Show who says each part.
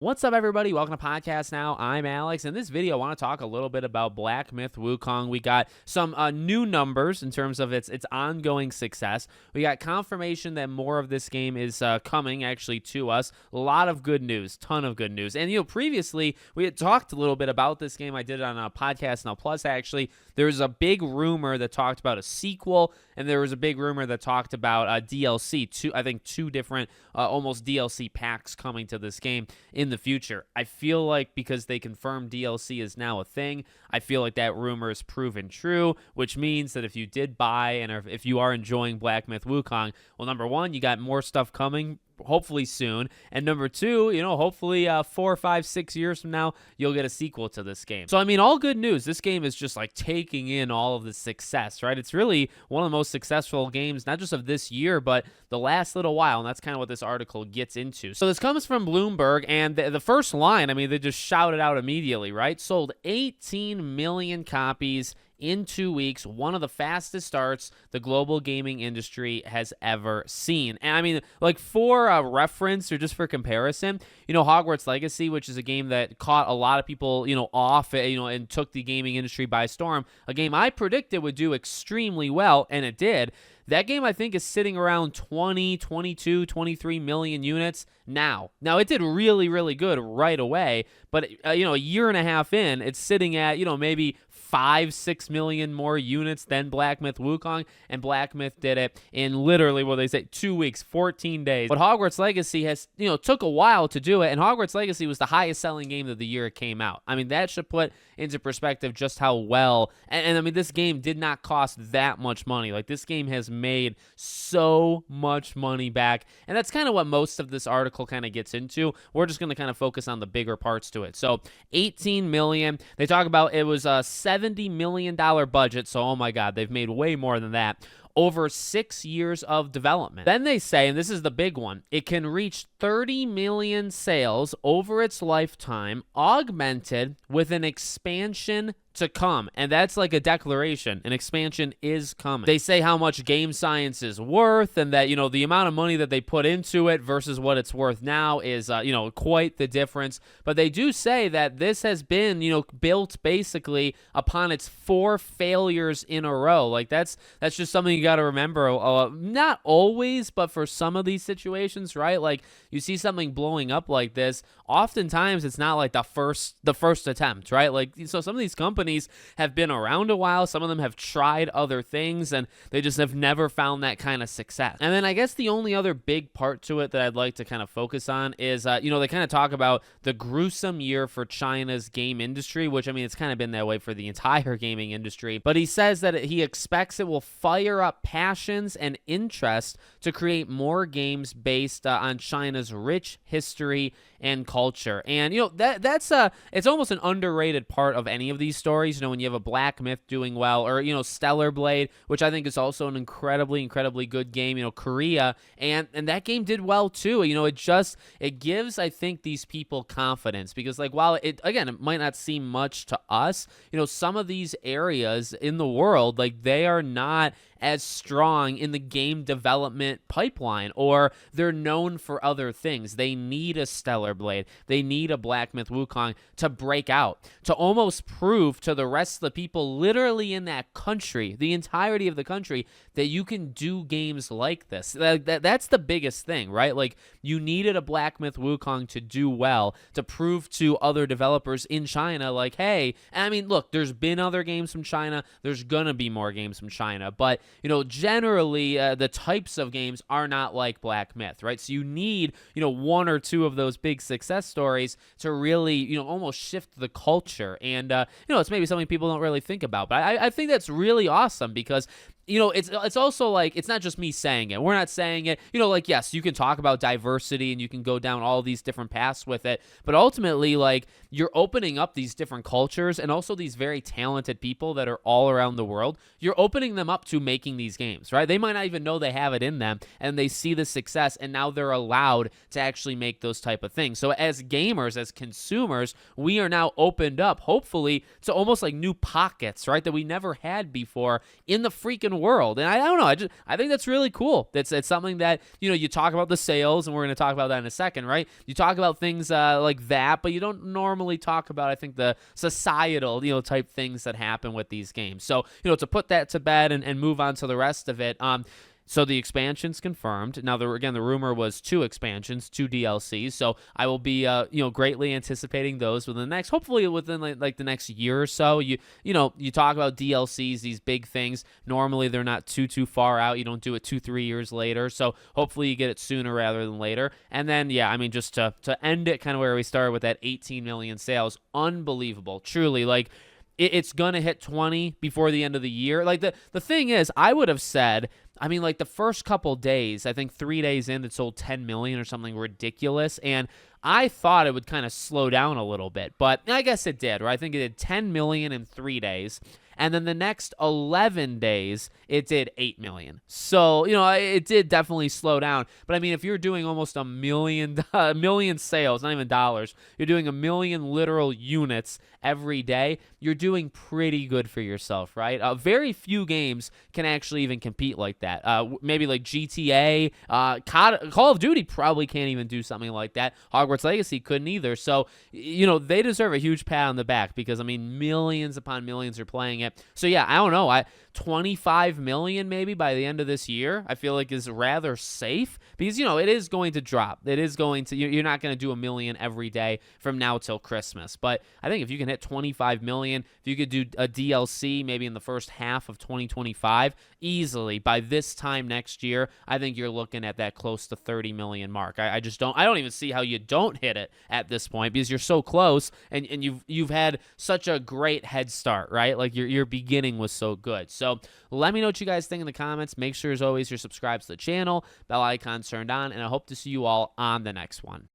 Speaker 1: What's up, everybody? Welcome to Podcast Now. I'm Alex. In this video, I want to talk a little bit about Black Myth Wukong. We got some new numbers in terms of its ongoing success. We got confirmation that more of this game is coming actually to us. A lot of good news, ton of good news. And previously we had talked a little bit about this game. I did it on a Podcast Now Plus. Actually, there was a big rumor that talked about a sequel, and there was a big rumor that talked about DLC. Two different almost DLC packs coming to this game in the future. I feel like because they confirmed DLC is now a thing, I feel like that rumor is proven true, which means that if you did buy and if you are enjoying Black Myth Wukong, well, number one, you got more stuff coming hopefully soon, and number two, hopefully 4, 5, 6 years from now you'll get a sequel to this game. So I mean, all good news. This game is just like taking in all of the success, right? It's really one of the most successful games, not just of this year, but the last little while, and that's kind of what this article gets into. So this comes from Bloomberg, and the first line, I mean, they just shouted out immediately, right? Sold 18 million copies in 2 weeks, one of the fastest starts the global gaming industry has ever seen. And I mean, like, for reference or just for comparison, Hogwarts Legacy, which is a game that caught a lot of people, off, and took the gaming industry by storm, a game I predicted would do extremely well, and it did. That game, I think, is sitting around 20, 22, 23 million units now. Now, it did really, really good right away, but, a year and a half in, it's sitting at, maybe 5, 6 million more units than Black Myth Wukong, and Black Myth did it in literally, 2 weeks, 14 days. But Hogwarts Legacy has, took a while to do it, and Hogwarts Legacy was the highest selling game of the year it came out. I mean, that should put into perspective just how well, and I mean, this game did not cost that much money. Like, this game has made so much money back, and that's kind of what most of this article kind of gets into. We're just going to kind of focus on the bigger parts to it. So 18 million, they talk about it was a $70 million budget, so oh my god, they've made way more than that over 6 years of development. Then they say, and this is the big one, it can reach 30 million sales over its lifetime, augmented with an expansion to come. And that's like a declaration. An expansion is coming. They say how much game science is worth, and that, the amount of money that they put into it versus what it's worth now is, quite the difference. But they do say that this has been, built basically upon its 4 failures in a row. Like, that's just something you got to remember. Not always, but for some of these situations, right? Like, you see something blowing up like this, oftentimes it's not like the first attempt, right? Like, so some of these companies have been around a while. Some of them have tried other things, and they just have never found that kind of success. And then I guess the only other big part to it that I'd like to kind of focus on is, they kind of talk about the gruesome year for China's game industry, which, I mean, it's kind of been that way for the entire gaming industry. But he says that he expects it will fire up passions and interest to create more games based on China's rich history and culture. And that's it's almost an underrated part of any of these stories. When you have a Black Myth doing well, or Stellar Blade, which I think is also an incredibly good game, Korea, and that game did well too. It gives, I think, these people confidence, because, like, while it might not seem much to us, some of these areas in the world, like, they are not as strong in the game development pipeline, or they're known for other things. They need a Stellar Blade, they need a Black Myth Wukong to break out, to almost prove to the rest of the people literally in that country, the entirety of the country, that you can do games like this. That's the biggest thing, right? Like, you needed a Black Myth Wukong to do well, to prove to other developers in China, like, hey, and I mean, look, there's been other games from China, there's gonna be more games from China, but generally the types of games are not like Black Myth, right? So you need, one or two of those big success stories to really, almost shift the culture. And, it's maybe something people don't really think about, but I think that's really awesome, because it's also like, it's not just me saying it. We're not saying it, like, yes, you can talk about diversity and you can go down all these different paths with it, but ultimately, like, you're opening up these different cultures and also these very talented people that are all around the world. You're opening them up to making these games, right? They might not even know they have it in them, and they see the success, and now they're allowed to actually make those type of things. So as gamers, as consumers, we are now opened up, hopefully, to almost like new pockets, right, that we never had before in the freaking open world. And I don't know, I think that's really cool. It's something that, you know, you talk about the sales, and we're going to talk about that in a second, right? You talk about things like that, but you don't normally talk about, I think, the societal, you know, type things that happen with these games. So, you know, to put that to bed and move on to the rest of it, so the expansion's confirmed. Now, the rumor was 2 expansions, 2 DLCs. So I will be, greatly anticipating those hopefully within like the next year or so. You talk about DLCs, these big things. Normally, they're not too far out. You don't do it 2-3 years later. So hopefully you get it sooner rather than later. And then, yeah, I mean, just to end it kind of where we started with that 18 million sales, unbelievable, truly. Like, it's going to hit 20 before the end of the year. Like, the thing is, I would have said, I mean, like the first couple days, I think 3 days in, it sold 10 million or something ridiculous. And I thought it would kind of slow down a little bit, but I guess it did, right? I think it did 10 million in 3 days. And then the next 11 days, it did 8 million. So, you know, it did definitely slow down. But I mean, if you're doing almost a million sales, not even dollars, you're doing a million literal units every day, you're doing pretty good for yourself, right? Very few games can actually even compete like that. Maybe like GTA, Call of Duty probably can't even do something like that. Hogwarts Legacy couldn't either. So, you know, they deserve a huge pat on the back because, I mean, millions upon millions are playing it. So, yeah, I don't know. 25 million maybe by the end of this year, I feel like is rather safe because, you know, it is going to drop. It is going to, you're not going to do a million every day from now till Christmas. But I think if you can hit 25 million, if you could do a DLC maybe in the first half of 2025, easily by this time next year, I think you're looking at that close to 30 million mark. I don't even see how you don't hit it at this point because you're so close and you've had such a great head start, right? Like your beginning was so good. So let me know what you guys think in the comments. Make sure, as always, you're subscribed to the channel, bell icon turned on, and I hope to see you all on the next one.